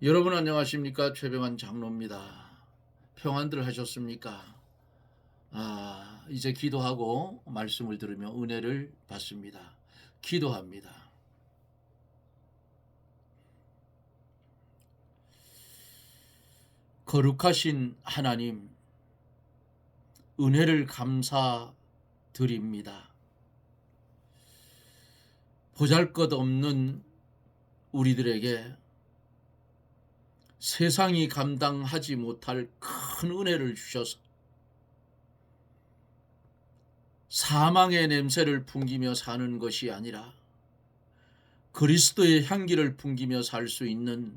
여러분 안녕하십니까? 최병환 장로입니다. 평안들 하셨습니까? 이제 기도하고 말씀을 들으며 은혜를 받습니다. 기도합니다. 거룩하신 하나님, 은혜를 감사드립니다. 보잘것없는 우리들에게 세상이 감당하지 못할 큰 은혜를 주셔서 사망의 냄새를 풍기며 사는 것이 아니라 그리스도의 향기를 풍기며 살 수 있는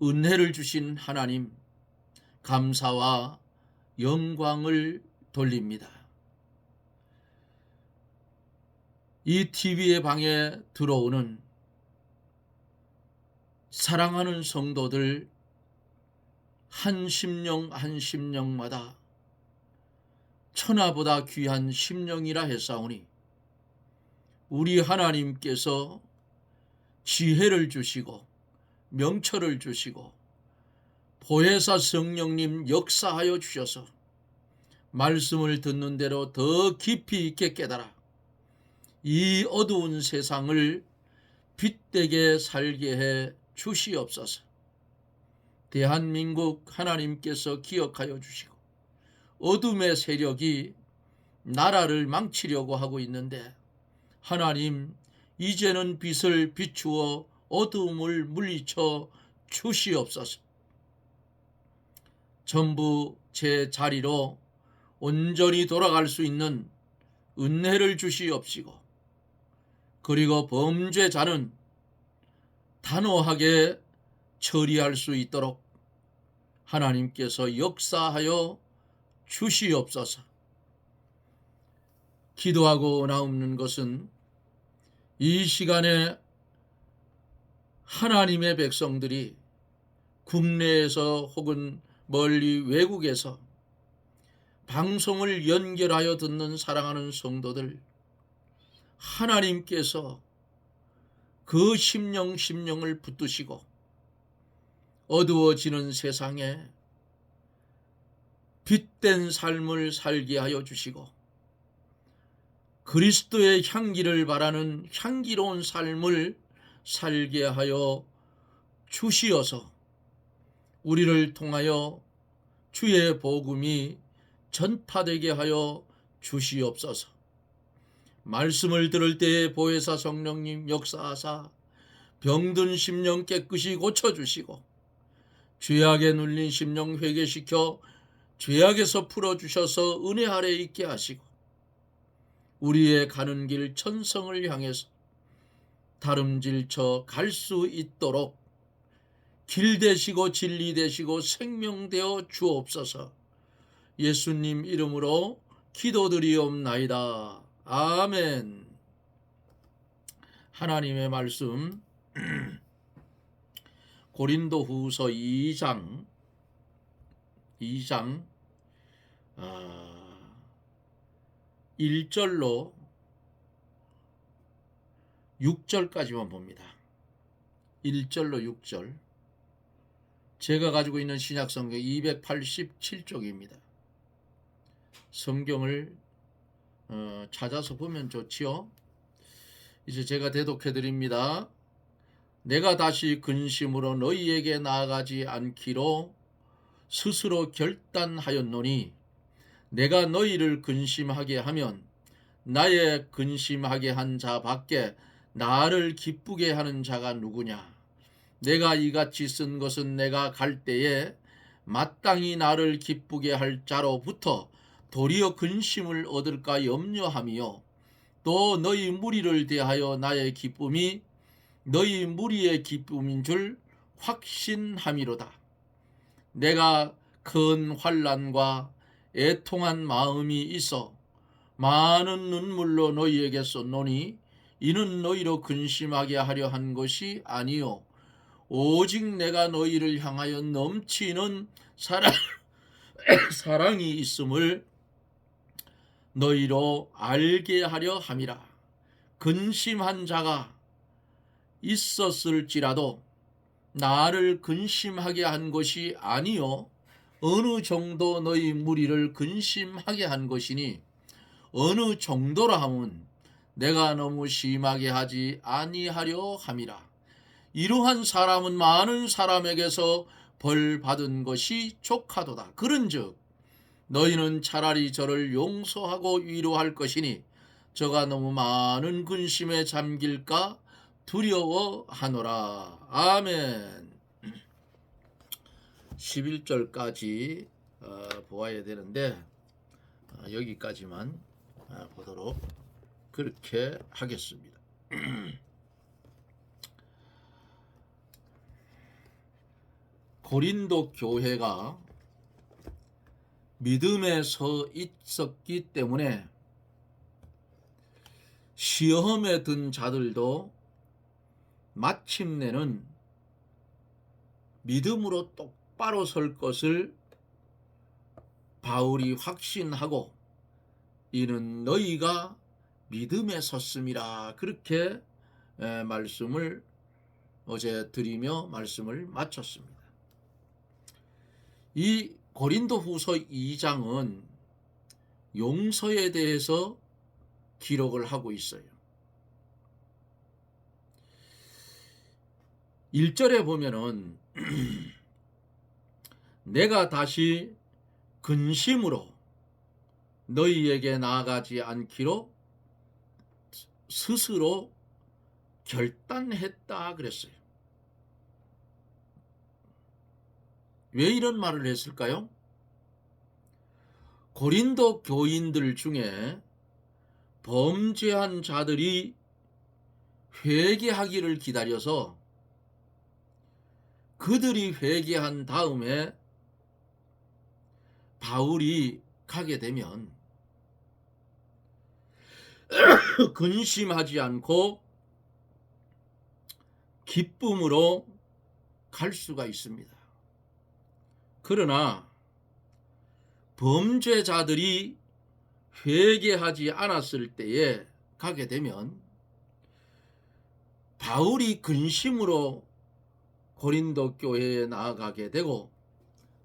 은혜를 주신 하나님, 감사와 영광을 돌립니다. 이 TV의 방에 들어오는 사랑하는 성도들 한 심령 한 심령마다 천하보다 귀한 심령이라 했사오니 우리 하나님께서 지혜를 주시고 명철을 주시고 보혜사 성령님 역사하여 주셔서 말씀을 듣는 대로 더 깊이 있게 깨달아 이 어두운 세상을 빛되게 살게 해 주시옵소서. 대한민국 하나님께서 기억하여 주시고 어둠의 세력이 나라를 망치려고 하고 있는데 하나님, 이제는 빛을 비추어 어둠을 물리쳐 주시옵소서. 전부 제 자리로 온전히 돌아갈 수 있는 은혜를 주시옵시고, 그리고 범죄자는 단호하게 처리할 수 있도록 하나님께서 역사하여 주시옵소서. 기도하고 나오는 것은 이 시간에 하나님의 백성들이 국내에서 혹은 멀리 외국에서 방송을 연결하여 듣는 사랑하는 성도들, 하나님께서 그 심령을 붙드시고 어두워지는 세상에 빛된 삶을 살게 하여 주시고 그리스도의 향기를 바라는 향기로운 삶을 살게 하여 주시어서 우리를 통하여 주의 복음이 전파되게 하여 주시옵소서. 말씀을 들을 때에 보혜사 성령님 역사하사 병든 심령 깨끗이 고쳐주시고 죄악에 눌린 심령 회개시켜 죄악에서 풀어주셔서 은혜 아래 있게 하시고 우리의 가는 길 천성을 향해서 다름질쳐 갈 수 있도록 길 되시고 진리 되시고 생명 되어 주옵소서. 예수님 이름으로 기도드리옵나이다. 아멘. 하나님의 말씀 고린도후서 2장 1절로 6절까지만 봅니다. 1절로 6절. 제가 가지고 있는 신약성경 287쪽입니다. 성경을 찾아서 보면 좋지요. 이제 제가 대독해 드립니다. 내가 다시 근심으로 너희에게 나아가지 않기로 스스로 결단하였노니 내가 너희를 근심하게 하면 나의 근심하게 한 자 밖에 나를 기쁘게 하는 자가 누구냐. 내가 이같이 쓴 것은 내가 갈 때에 마땅히 나를 기쁘게 할 자로부터 도리어 근심을 얻을까 염려하며 또 너희 무리를 대하여 나의 기쁨이 너희 무리의 기쁨인 줄 확신함이로다. 내가 큰 환난과 애통한 마음이 있어 많은 눈물로 너희에게 썼노니 이는 너희로 근심하게 하려 한 것이 아니요 오직 내가 너희를 향하여 넘치는 사랑이 있음을 너희로 알게 하려 함이라. 근심한 자가 있었을지라도 나를 근심하게 한 것이 아니요 어느 정도 너희 무리를 근심하게 한 것이니 어느 정도라 하면 내가 너무 심하게 하지 아니하려 함이라. 이러한 사람은 많은 사람에게서 벌 받은 것이 족하도다. 그런즉 너희는 차라리 저를 용서하고 위로할 것이니 저가 너무 많은 근심에 잠길까 두려워하노라. 아멘. 11절까지 보아야 되는데 여기까지만 보도록 그렇게 하겠습니다. 고린도 교회가 믿음에 서 있었기 때문에 시험에 든 자들도 마침내는 믿음으로 똑바로 설 것을 바울이 확신하고 이는 너희가 믿음에 섰음이라 그렇게 말씀을 어제 드리며 말씀을 마쳤습니다. 이 고린도후서 2장은 용서에 대해서 기록을 하고 있어요. 1절에 보면은 내가 다시 근심으로 너희에게 나아가지 않기로 스스로 결단했다 그랬어요. 왜 이런 말을 했을까요? 고린도 교인들 중에 범죄한 자들이 회개하기를 기다려서 그들이 회개한 다음에 바울이 가게 되면 근심하지 않고 기쁨으로 갈 수가 있습니다. 그러나 범죄자들이 회개하지 않았을 때에 가게 되면 바울이 근심으로 고린도 교회에 나아가게 되고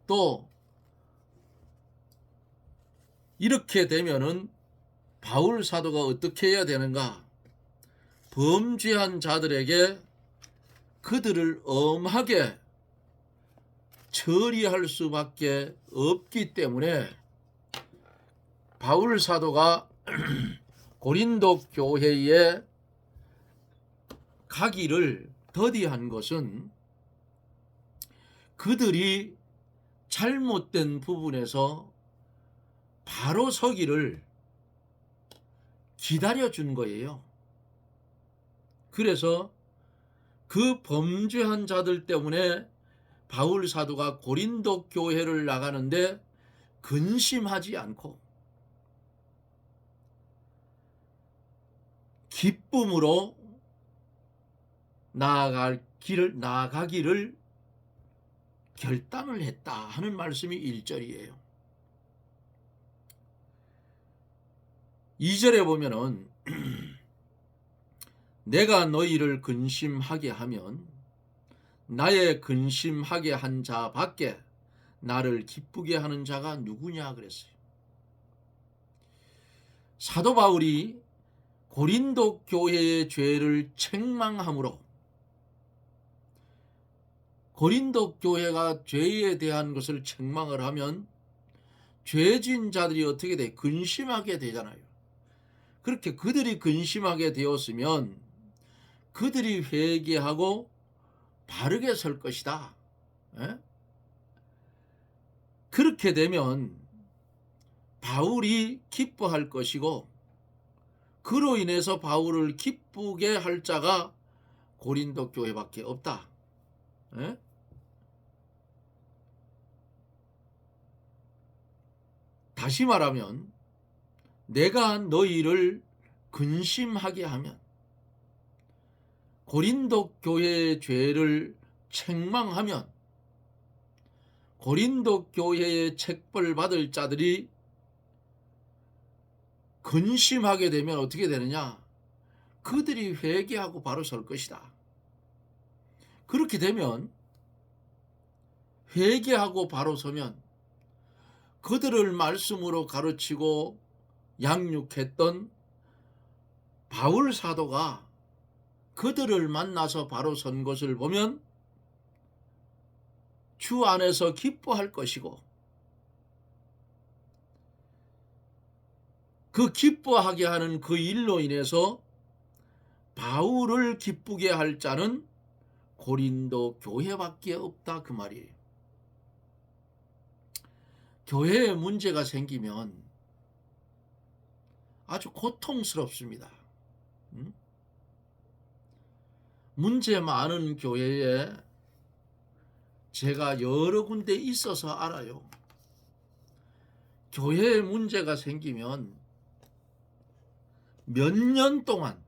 또 이렇게 되면은 바울 사도가 어떻게 해야 되는가? 범죄한 자들에게 그들을 엄하게 처리할 수밖에 없기 때문에 바울 사도가 고린도 교회에 가기를 더디한 것은 그들이 잘못된 부분에서 바로 서기를 기다려준 거예요. 그래서 그 범죄한 자들 때문에 바울 사도가 고린도 교회를 나가는데 근심하지 않고 기쁨으로 나아가기를 결단을 했다 하는 말씀이 1절이에요. 2절에 보면은 내가 너희를 근심하게 하면 나의 근심하게 한 자 밖에 나를 기쁘게 하는 자가 누구냐 그랬어요. 사도 바울이 고린도 교회의 죄를 책망함으로 고린도 교회가 죄에 대한 것을 책망을 하면 죄진 자들이 어떻게 돼? 근심하게 되잖아요. 그렇게 그들이 근심하게 되었으면 그들이 회개하고 바르게 설 것이다. 그렇게 되면 바울이 기뻐할 것이고 그로 인해서 바울을 기쁘게 할 자가 고린도 교회밖에 없다. 다시 말하면 내가 너희를 근심하게 하면 고린도 교회의 죄를 책망하면 고린도 교회의 책벌 받을 자들이 근심하게 되면 어떻게 되느냐? 그들이 회개하고 바로 설 것이다. 그렇게 되면 회개하고 바로 서면 그들을 말씀으로 가르치고 양육했던 바울 사도가 그들을 만나서 바로 선 것을 보면 주 안에서 기뻐할 것이고, 그 기뻐하게 하는 그 일로 인해서 바울을 기쁘게 할 자는 고린도 교회밖에 없다, 그 말이에요. 교회에 문제가 생기면 아주 고통스럽습니다. 문제 많은 교회에 제가 여러 군데 있어서 알아요. 교회에 문제가 생기면 몇 년 동안,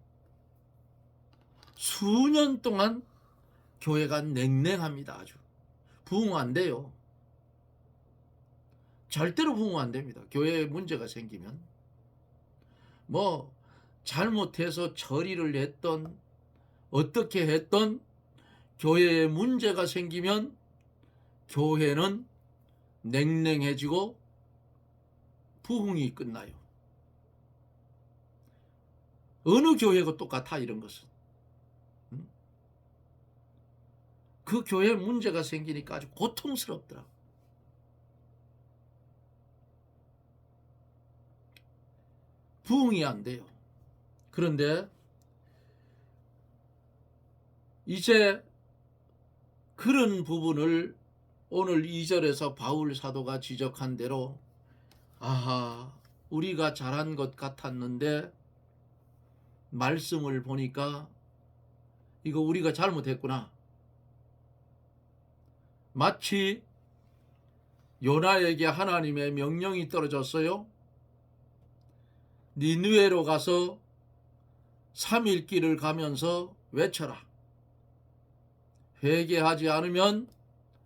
수년 동안 교회가 냉랭합니다. 아주 부흥 안 돼요. 절대로 부흥 안 됩니다. 교회에 문제가 생기면 뭐 잘못해서 처리를 했던 어떻게 했던 교회에 문제가 생기면 교회는 냉랭해지고 부흥이 끝나요. 어느 교회가 똑같아, 이런 것은. 그 교회에 문제가 생기니까 아주 고통스럽더라. 부흥이 안 돼요. 그런데 이제 그런 부분을 오늘 2절에서 바울 사도가 지적한 대로, 아하, 우리가 잘한 것 같았는데 말씀을 보니까 이거 우리가 잘못했구나. 마치 요나에게 하나님의 명령이 떨어졌어요. 니느웨로 가서 3일 길을 가면서 외쳐라. 회개하지 않으면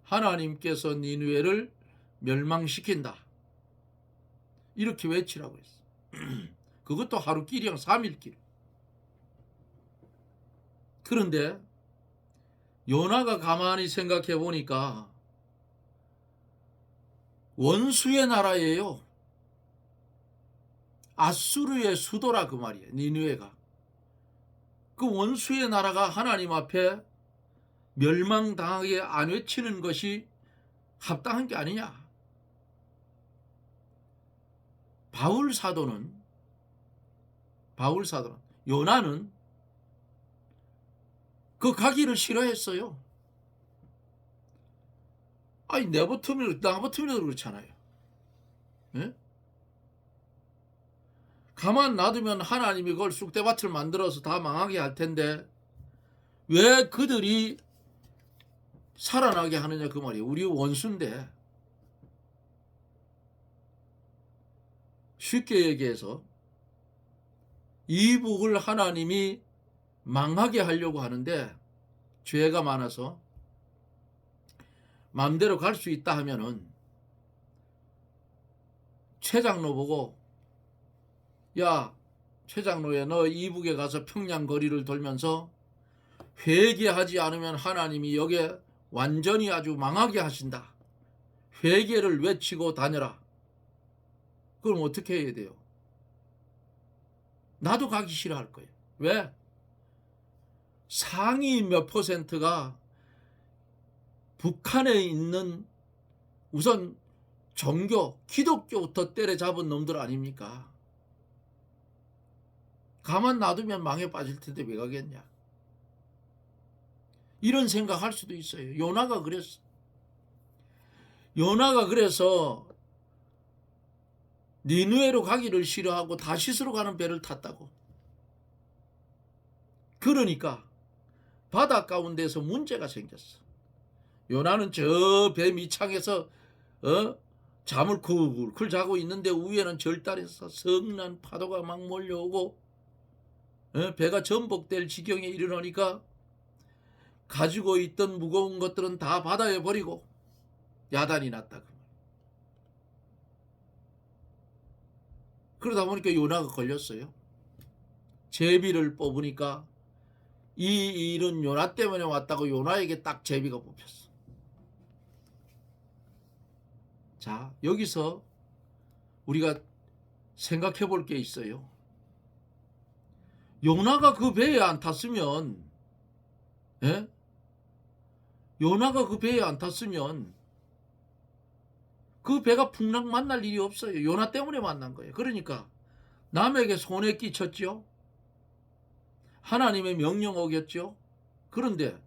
하나님께서 니느웨를 멸망시킨다. 이렇게 외치라고 했어. 그것도 하루 길이랑 3일 길. 그런데 요나가 가만히 생각해 보니까 원수의 나라예요. 아수르의 수도라, 그 말이에요. 니느웨가. 그 원수의 나라가 하나님 앞에 멸망당하게 안 외치는 것이 합당한 게 아니냐. 바울 사도는 요나는 그 가기를 싫어했어요. 아니, 나 같으면 그렇잖아요. 예? 가만 놔두면 하나님이 그걸 쑥대밭을 만들어서 다 망하게 할 텐데 왜 그들이 살아나게 하느냐, 그 말이에요. 우리 원수인데. 쉽게 얘기해서 이북을 하나님이 망하게 하려고 하는데 죄가 많아서 마음대로 갈 수 있다 하면은 최장로 보고, 야, 최장로에 너 이북에 가서 평양 거리를 돌면서 회개하지 않으면 하나님이 여기에 완전히 아주 망하게 하신다. 회개를 외치고 다녀라. 그럼 어떻게 해야 돼요? 나도 가기 싫어할 거예요. 왜? 상위 몇 %가 북한에 있는 우선 종교, 기독교부터 때려잡은 놈들 아닙니까? 가만 놔두면 망에 빠질 텐데 왜 가겠냐? 이런 생각할 수도 있어요. 요나가 그랬어. 요나가 그래서 니느웨로 가기를 싫어하고 다시스로 가는 배를 탔다고. 그러니까 바다 가운데서 문제가 생겼어. 요나는 저 배 밑창에서 잠을 쿨쿨 자고 있는데 위에는 절단에서 성난 파도가 막 몰려오고 배가 전복될 지경에 이르러니까 가지고 있던 무거운 것들은 다 바다에 버리고 야단이 났다. 그러다 보니까 요나가 걸렸어요. 제비를 뽑으니까 이 일은 요나 때문에 왔다고 요나에게 딱 제비가 뽑혔어. 자, 여기서 우리가 생각해 볼 게 있어요. 요나가 그 배에 안 탔으면, 예? 요나가 그 배에 안 탔으면 그 배가 풍랑 만날 일이 없어요. 요나 때문에 만난 거예요. 그러니까 남에게 손해 끼쳤죠. 하나님의 명령 어겼죠. 그런데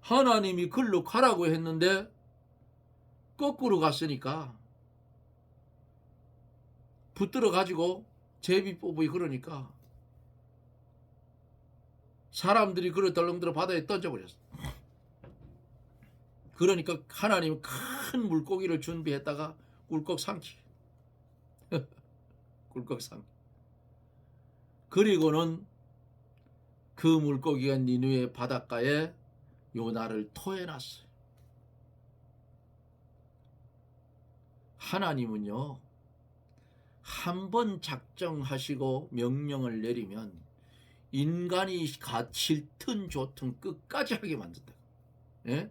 하나님이 글로 가라고 했는데 거꾸로 갔으니까 붙들어 가지고 제비 뽑으이 그러니까 사람들이 그를 덜렁들어 바다에 던져버렸어. 그러니까 하나님은 큰 물고기를 준비했다가 꿀꺽 삼키. 꿀꺽 삼키. 그리고는 그 물고기가 니느웨 바닷가에 요나를 토해놨어요. 하나님은요, 한 번 작정하시고 명령을 내리면 인간이 싫든 좋든 끝까지 하게 만든다. 예?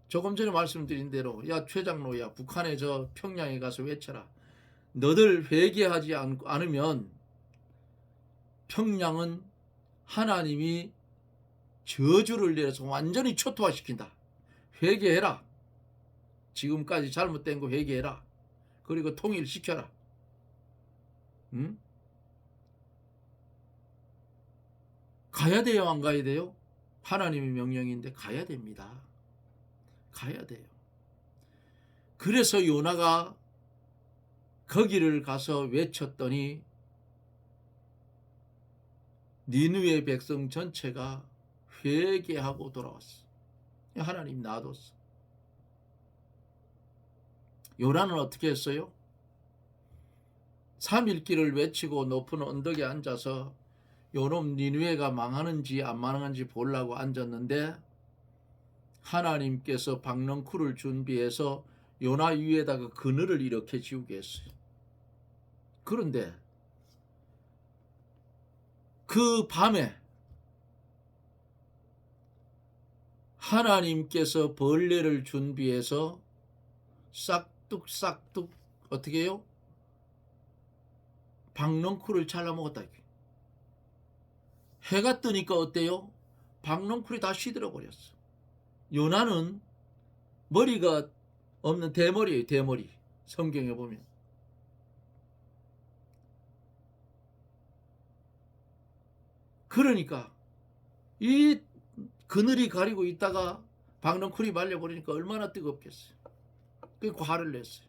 조금 전에 말씀드린 대로, 야 최장로야, 북한에 저 평양에 가서 외쳐라. 너들 회개하지 않으면 평양은 하나님이 저주를 내려서 완전히 초토화시킨다. 회개해라. 지금까지 잘못된 거 회개해라. 그리고 통일시켜라. 응? 가야 돼요, 안 가야 돼요? 하나님의 명령인데 가야 됩니다. 가야 돼요. 그래서 요나가 거기를 가서 외쳤더니 니느웨 백성 전체가 회개하고 돌아왔어. 하나님 놔뒀어. 요나는 어떻게 했어요? 3일길을 외치고 높은 언덕에 앉아서 요놈 니느웨가 망하는지 안 망하는지 보려고 앉았는데 하나님께서 박넝쿨을 준비해서 요나 위에다가 그늘을 이렇게 지우게 했어요. 그런데 그 밤에 하나님께서 벌레를 준비해서 싹둑 어떻게 해요? 박넝쿨을 잘라먹었다. 해가 뜨니까 어때요? 박넝쿨이 다 시들어 버렸어. 요나는 머리가 없는 대머리예요. 대머리. 성경에 보면. 그러니까 이 그늘이 가리고 있다가 박넝쿨이 말려버리니까 얼마나 뜨겁겠어요. 그래서 화를 냈어요.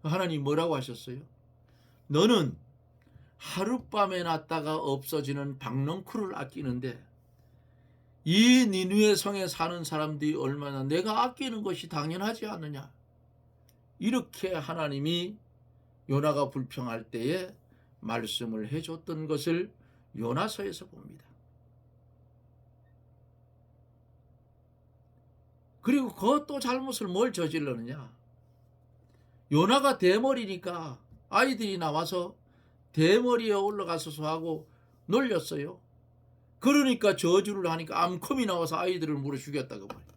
하나님 뭐라고 하셨어요? 너는 하룻밤에 났다가 없어지는 박넝쿨을 아끼는데 이 니느웨 성에 사는 사람들이 얼마나 내가 아끼는 것이 당연하지 않느냐. 이렇게 하나님이 요나가 불평할 때에 말씀을 해줬던 것을 요나서에서 봅니다. 그리고 그것도 잘못을 뭘 저질렀느냐. 요나가 대머리니까 아이들이 나와서 대머리에 올라가서 하고 놀렸어요. 그러니까 저주를 하니까 암컴이 나와서 아이들을 물어 죽였다고 말이에요.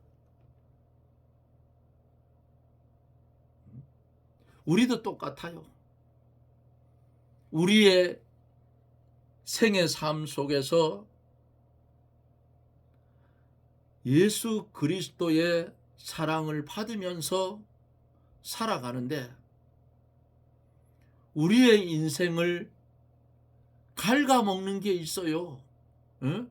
우리도 똑같아요. 우리의 생의 삶 속에서 예수 그리스도의 사랑을 받으면서 살아가는데 우리의 인생을 갉아먹는 게 있어요. 응?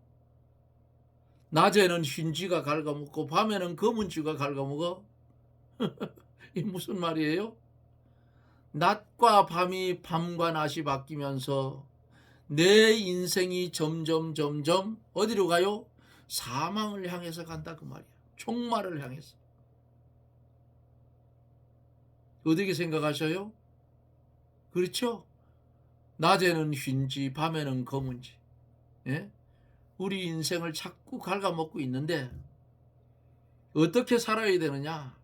낮에는 흰쥐가 갉아먹고 밤에는 검은 쥐가 갉아먹어. 이게 무슨 말이에요? 낮과 밤이 밤과 낮이 바뀌면서 내 인생이 점점 어디로 가요? 사망을 향해서 간다 그 말이야. 종말을 향해서. 어떻게 생각하셔요? 그렇죠? 낮에는 흰쥐, 밤에는 검은쥐. 예? 우리 인생을 자꾸 갉아먹고 있는데 어떻게 살아야 되느냐?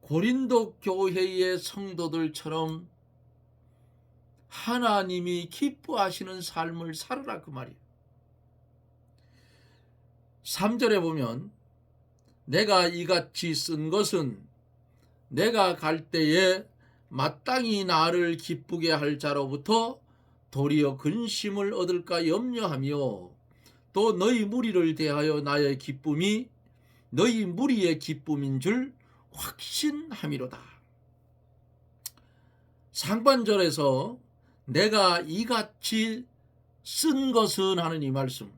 고린도 교회의 성도들처럼 하나님이 기뻐하시는 삶을 살아라 그 말이에요. 3절에 보면 내가 이같이 쓴 것은 내가 갈 때에 마땅히 나를 기쁘게 할 자로부터 도리어 근심을 얻을까 염려하며 또 너희 무리를 대하여 나의 기쁨이 너희 무리의 기쁨인 줄 확신함이로다. 상반절에서 내가 이같이 쓴 것은 하는 이 말씀,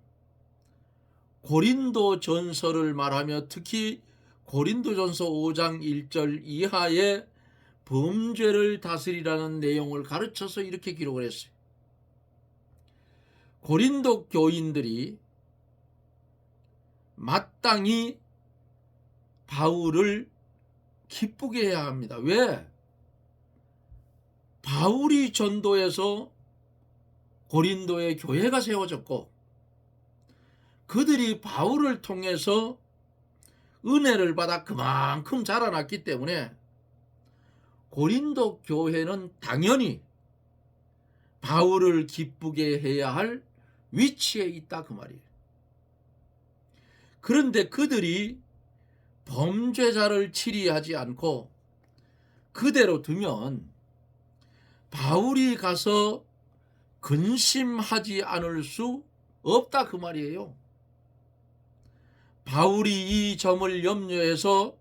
고린도 전서를 말하며 특히 고린도전서 5장 1절 이하의 범죄를 다스리라는 내용을 가르쳐서 이렇게 기록을 했어요. 고린도 교인들이 마땅히 바울을 기쁘게 해야 합니다. 왜? 바울이 전도해서 고린도의 교회가 세워졌고 그들이 바울을 통해서 은혜를 받아 그만큼 자라났기 때문에 고린도 교회는 당연히 바울을 기쁘게 해야 할 위치에 있다 그 말이에요. 그런데 그들이 범죄자를 치리하지 않고 그대로 두면 바울이 가서 근심하지 않을 수 없다 그 말이에요. 바울이 이 점을 염려해서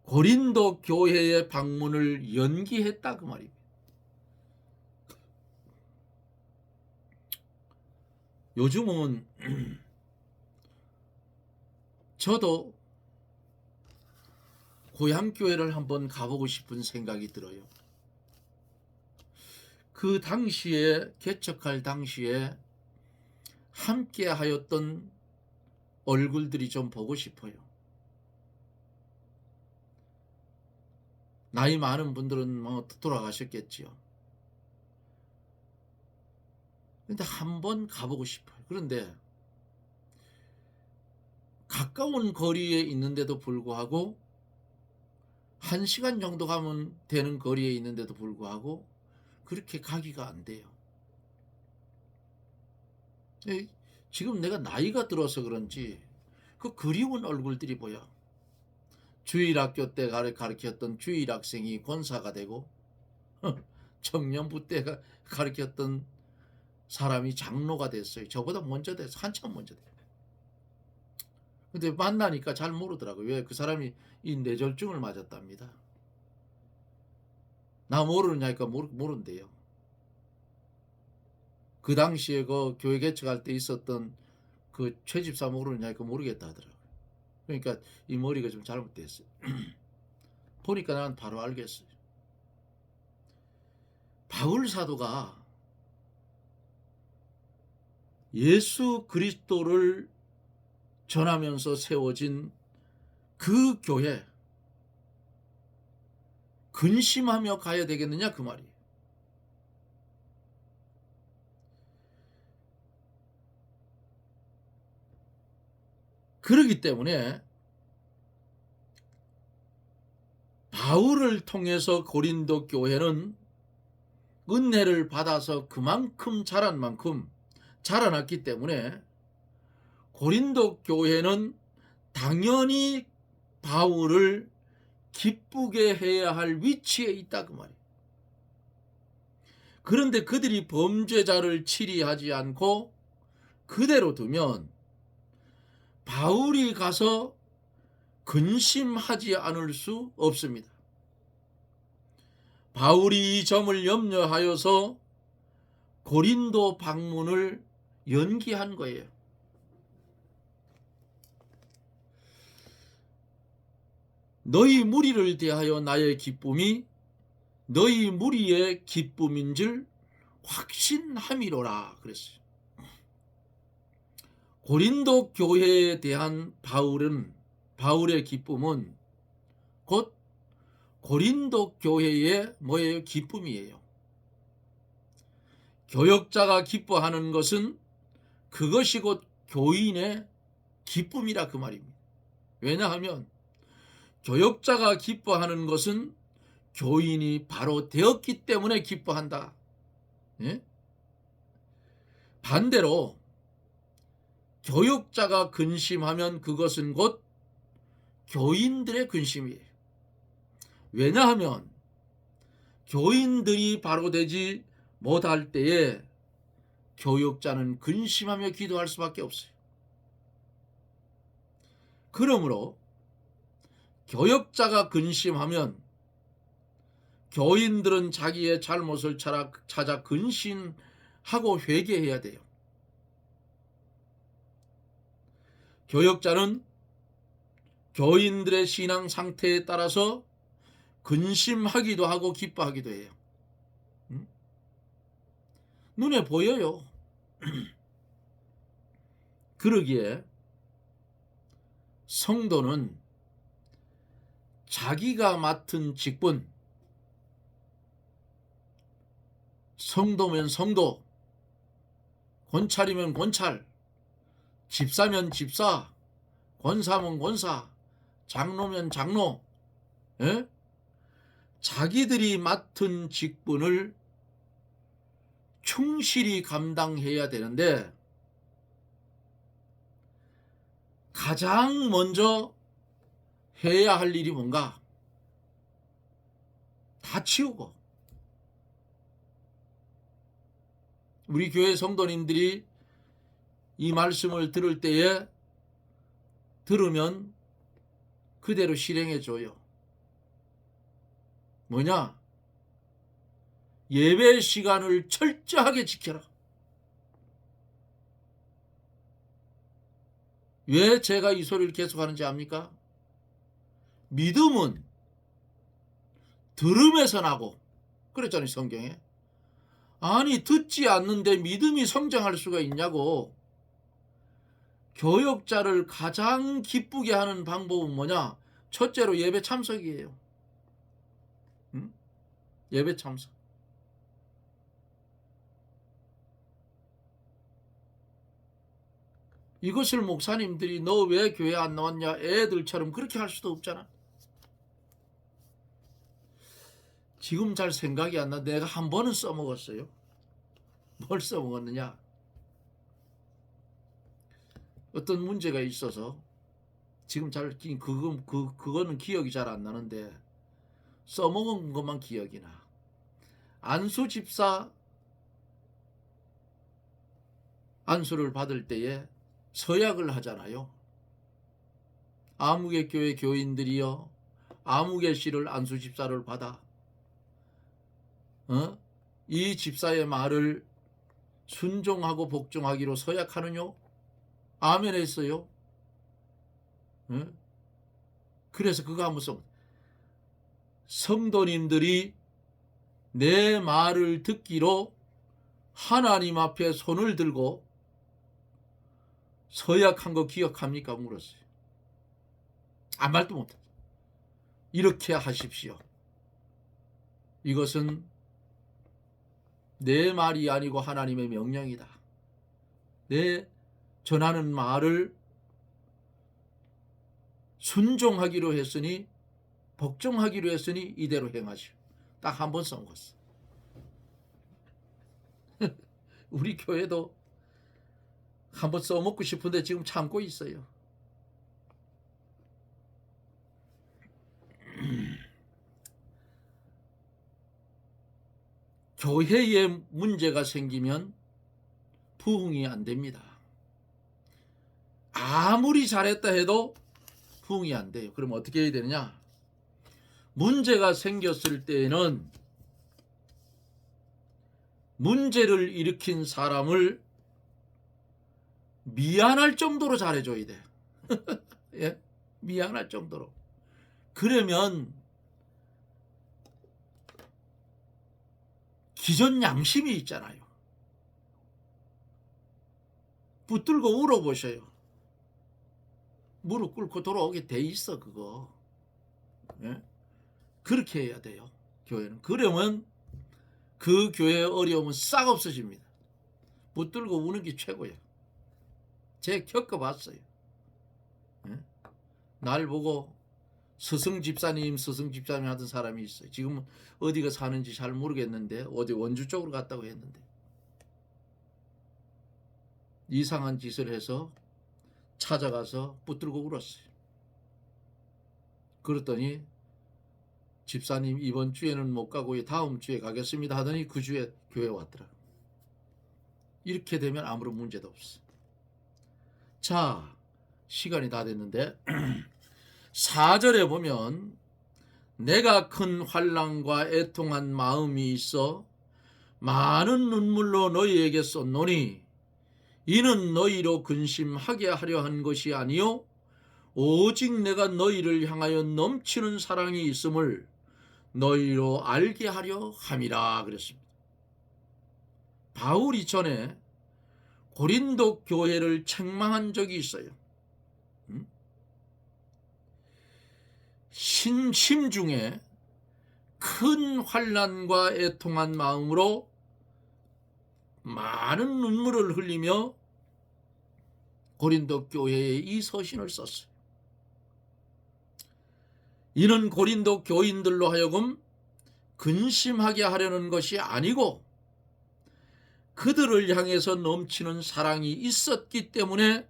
고린도 교회의 방문을 연기했다 그 말입니다. 요즘은 저도 고향교회를 한번 가보고 싶은 생각이 들어요. 그 당시에 개척할 당시에 함께 하였던 얼굴들이 좀 보고 싶어요. 나이 많은 분들은 돌아가셨겠지요. 근데 한번 가보고 싶어요. 그런데 가까운 거리에 있는데도 불구하고 1시간 정도 가면 되는 거리에 있는데도 불구하고 그렇게 가기가 안 돼요. 지금 내가 나이가 들어서 그런지 그 그리운 얼굴들이 보여. 주일학교 때 가르쳤던 주일학생이 권사가 되고 청년부 때 가르쳤던 사람이 장로가 됐어요. 저보다 먼저 돼서 한참 먼저 돼요. 근데 만나니까 잘 모르더라고요. 왜? 그 사람이 이 뇌졸중을 맞았답니다. 나 모르느냐니까 모른대요. 그 당시에 그 교회 개척할 때 있었던 그 최집사 모르느냐니까 모르겠다 하더라고요. 그러니까 이 머리가 좀 잘못됐어요. 보니까 난 바로 알겠어요. 바울 사도가 예수 그리스도를 전하면서 세워진 그 교회 근심하며 가야 되겠느냐 그 말이에요. 그렇기 때문에 바울을 통해서 고린도 교회는 은혜를 받아서 그만큼 자란 만큼 자라났기 때문에 고린도 교회는 당연히 바울을 기쁘게 해야 할 위치에 있다 그 말이에요. 그런데 그들이 범죄자를 치리하지 않고 그대로 두면 바울이 가서 근심하지 않을 수 없습니다. 바울이 이 점을 염려하여서 고린도 방문을 연기한 거예요. 너희 무리를 대하여 나의 기쁨이 너희 무리의 기쁨인 줄 확신함이로라 그랬어요. 고린도 교회에 대한 바울의 기쁨은 곧 고린도 교회의 뭐예요? 기쁨이에요. 교역자가 기뻐하는 것은 그것이 곧 교인의 기쁨이라 그 말입니다. 왜냐하면 교역자가 기뻐하는 것은 교인이 바로 되었기 때문에 기뻐한다. 예? 반대로 교역자가 근심하면 그것은 곧 교인들의 근심이에요. 왜냐하면 교인들이 바로 되지 못할 때에 교역자는 근심하며 기도할 수밖에 없어요. 그러므로 교역자가 근심하면 교인들은 자기의 잘못을 찾아 근심하고 회개해야 돼요. 교역자는 교인들의 신앙 상태에 따라서 근심하기도 하고 기뻐하기도 해요. 눈에 보여요. 그러기에 성도는 자기가 맡은 직분, 성도면 성도, 권찰이면 권찰, 집사면 집사, 권사면 권사, 장로면 장로, 자기들이 맡은 직분을 충실히 감당해야 되는데 가장 먼저 해야 할 일이 뭔가? 다 치우고. 우리 교회 성도님들이 이 말씀을 들을 때에 들으면 그대로 실행해 줘요. 뭐냐? 예배 시간을 철저하게 지켜라. 왜 제가 이 소리를 계속 하는지 압니까? 믿음은 들음에서 나고, 그랬잖아요, 성경에. 아니, 듣지 않는데 믿음이 성장할 수가 있냐고. 교역자를 가장 기쁘게 하는 방법은 뭐냐? 첫째로 예배 참석이에요. 예배 참석. 이것을 목사님들이 너 왜 교회 안 나왔냐 애들처럼 그렇게 할 수도 없잖아. 지금 잘 생각이 안 나. 내가 한 번은 써먹었어요. 뭘 써먹었느냐? 어떤 문제가 있어서 지금 잘 그거는 기억이 잘 안 나는데 써먹은 것만 기억이 나. 안수 집사 안수를 받을 때에 서약을 하잖아요. 아무개 교회 교인들이여 아무개 씨를 안수 집사를 받아 이 집사의 말을 순종하고 복종하기로 서약하느뇨? 아멘 했어요. 그래서 그거 한번 써. 성도님들이 내 말을 듣기로 하나님 앞에 손을 들고 서약한 거 기억합니까? 물었어요. 아무 말도 못해. 이렇게 하십시오. 이것은 내 말이 아니고 하나님의 명령이다. 내 전하는 말을 순종하기로 했으니 복종하기로 했으니 이대로 행하시오. 딱 한 번 써먹었어. 우리 교회도 한 번 써먹고 싶은데 지금 참고 있어요. 교회에 문제가 생기면 부흥이 안 됩니다. 아무리 잘했다 해도 부흥이 안 돼요. 그럼 어떻게 해야 되느냐? 문제가 생겼을 때에는 문제를 일으킨 사람을 미안할 정도로 잘해줘야 돼. 예? 미안할 정도로. 그러면 기존 양심이 있잖아요. 붙들고 울어보셔요. 무릎 꿇고 돌아오게 돼 있어 그거. 예? 그렇게 해야 돼요. 교회는. 그러면 그 교회의 어려움은 싹 없어집니다. 붙들고 우는 게 최고예요. 제가 겪어봤어요. 예? 날 보고 스승 집사님 하던 사람이 있어요. 지금은 어디가 사는지 잘 모르겠는데 어디 원주 쪽으로 갔다고 했는데 이상한 짓을 해서 찾아가서 붙들고 울었어요. 그랬더니 집사님 이번 주에는 못 가고 다음 주에 가겠습니다 하더니 그 주에 교회 왔더라. 이렇게 되면 아무런 문제도 없어. 자, 시간이 다 됐는데 4절에 보면 내가 큰 환난과 애통한 마음이 있어 많은 눈물로 너희에게 쏟노니 이는 너희로 근심하게 하려 한 것이 아니요 오직 내가 너희를 향하여 넘치는 사랑이 있음을 너희로 알게 하려 함이라 그랬습니다. 바울이 전에 고린도 교회를 책망한 적이 있어요. 심중에 큰 환난과 애통한 마음으로 많은 눈물을 흘리며 고린도 교회에 이 서신을 썼어요. 이는 고린도 교인들로 하여금 근심하게 하려는 것이 아니고 그들을 향해서 넘치는 사랑이 있었기 때문에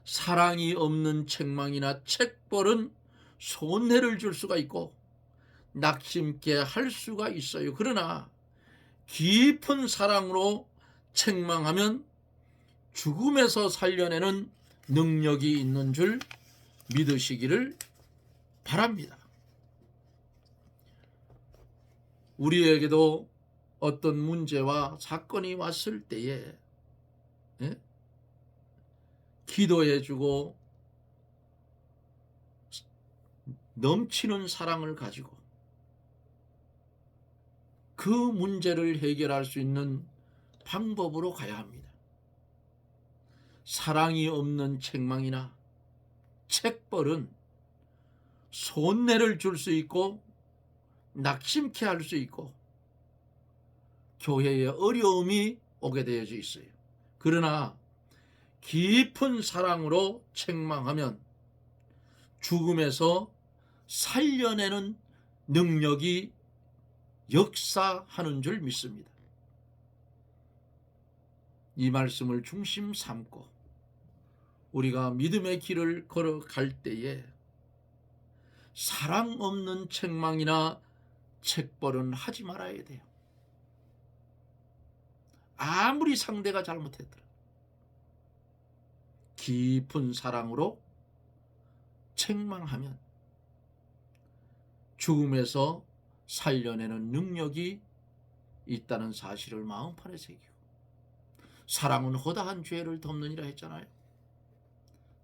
사랑이 없는 책망이나 책벌은 손해를 줄 수가 있고 낙심케 할 수가 있어요. 그러나 깊은 사랑으로 책망하면 죽음에서 살려내는 능력이 있는 줄 믿으시기를 바랍니다. 우리에게도 어떤 문제와 사건이 왔을 때에 기도해주고 넘치는 사랑을 가지고 그 문제를 해결할 수 있는 방법으로 가야 합니다. 사랑이 없는 책망이나 책벌은 손해를 줄 수 있고 낙심케 할 수 있고 교회에 어려움이 오게 되어져 있어요. 그러나 깊은 사랑으로 책망하면 죽음에서 살려내는 능력이 역사하는 줄 믿습니다. 이 말씀을 중심 삼고 우리가 믿음의 길을 걸어갈 때에 사랑 없는 책망이나 책벌은 하지 말아야 돼요. 아무리 상대가 잘못했더라. 깊은 사랑으로 책망하면 죽음에서 살려내는 능력이 있다는 사실을 마음판에 새기고 사랑은 허다한 죄를 덮느니라 했잖아요.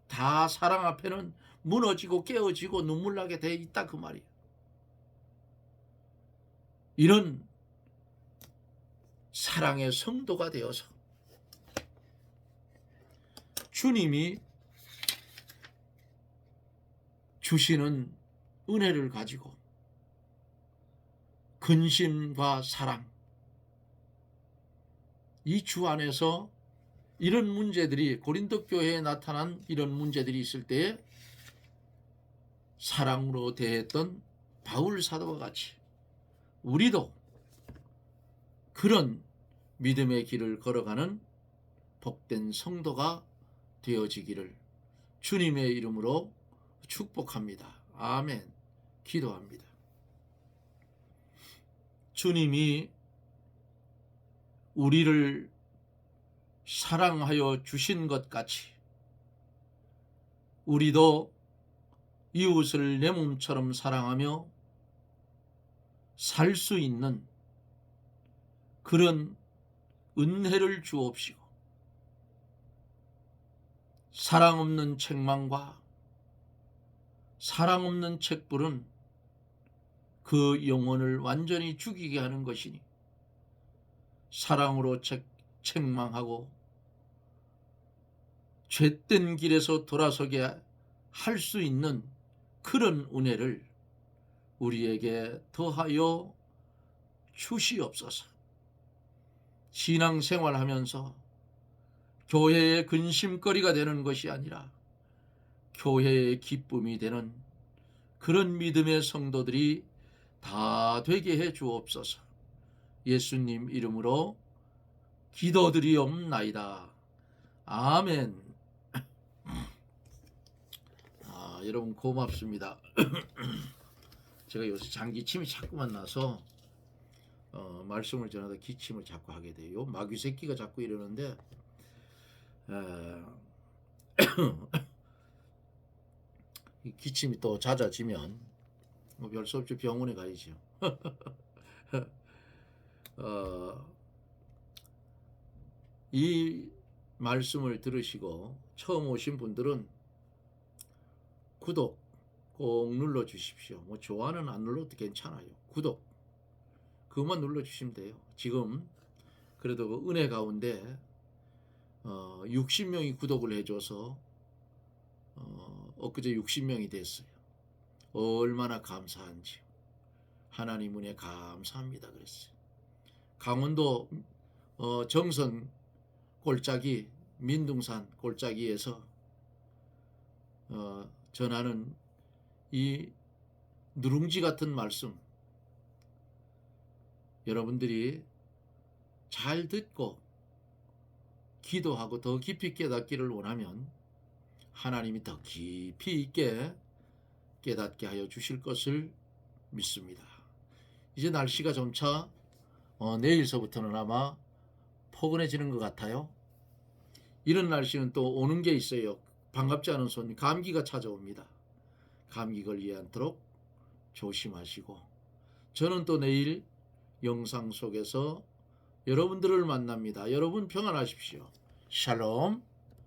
다 사랑 앞에는 무너지고 깨어지고 눈물나게 돼 있다 그 말이에요. 이런 사랑의 성도가 되어서 주님이 주시는 은혜를 가지고 근심과 사랑 이 주 안에서 이런 문제들이 고린도 교회에 나타난 이런 문제들이 있을 때에 사랑으로 대했던 바울 사도와 같이 우리도 그런 믿음의 길을 걸어가는 복된 성도가 되어지기를 주님의 이름으로 축복합니다. 아멘. 기도합니다. 주님이 우리를 사랑하여 주신 것 같이 우리도 이웃을 내 몸처럼 사랑하며 살 수 있는 그런 은혜를 주옵시고 사랑 없는 책망과 사랑 없는 책불은 그 영혼을 완전히 죽이게 하는 것이니 사랑으로 책망하고 죄된 길에서 돌아서게 할 수 있는 그런 은혜를 우리에게 더하여 주시옵소서. 신앙생활하면서 교회의 근심거리가 되는 것이 아니라 교회의 기쁨이 되는 그런 믿음의 성도들이 다 되게 해 주옵소서. 예수님 이름으로 기도드리옵나이다. 아멘. 여러분 고맙습니다. 제가 요새 장기침이 자꾸만 나서 말씀을 전하다 기침을 자꾸 하게 돼요. 마귀 새끼가 자꾸 이러는데 이 기침이 또 잦아지면 뭐 별 수 없이 병원에 가야죠. 이 말씀을 들으시고 처음 오신 분들은 구독 꼭 눌러 주십시오. 뭐 좋아는 안 눌러도 괜찮아요. 구독 그것만 눌러 주시면 돼요. 지금 그래도 그 은혜 가운데 60명이 구독을 해줘서 엊그제 60명이 됐어요. 얼마나 감사한지요. 하나님 은혜 감사합니다 그랬어요. 강원도 정선 골짜기 민둥산 골짜기에서 전하는 이 누룽지 같은 말씀 여러분들이 잘 듣고 기도하고 더 깊이 깨닫기를 원하면 하나님이 더 깊이 있게 깨닫게 하여 주실 것을 믿습니다. 이제 날씨가 점차 내일서부터는 아마 포근해지는 것 같아요. 이런 날씨는 또 오는 게 있어요. 반갑지 않은 손님 감기가 찾아옵니다. 감기 걸리지 않도록 조심하시고 저는 또 내일 영상 속에서 여러분들을 만납니다. 여러분 평안하십시오. 샬롬.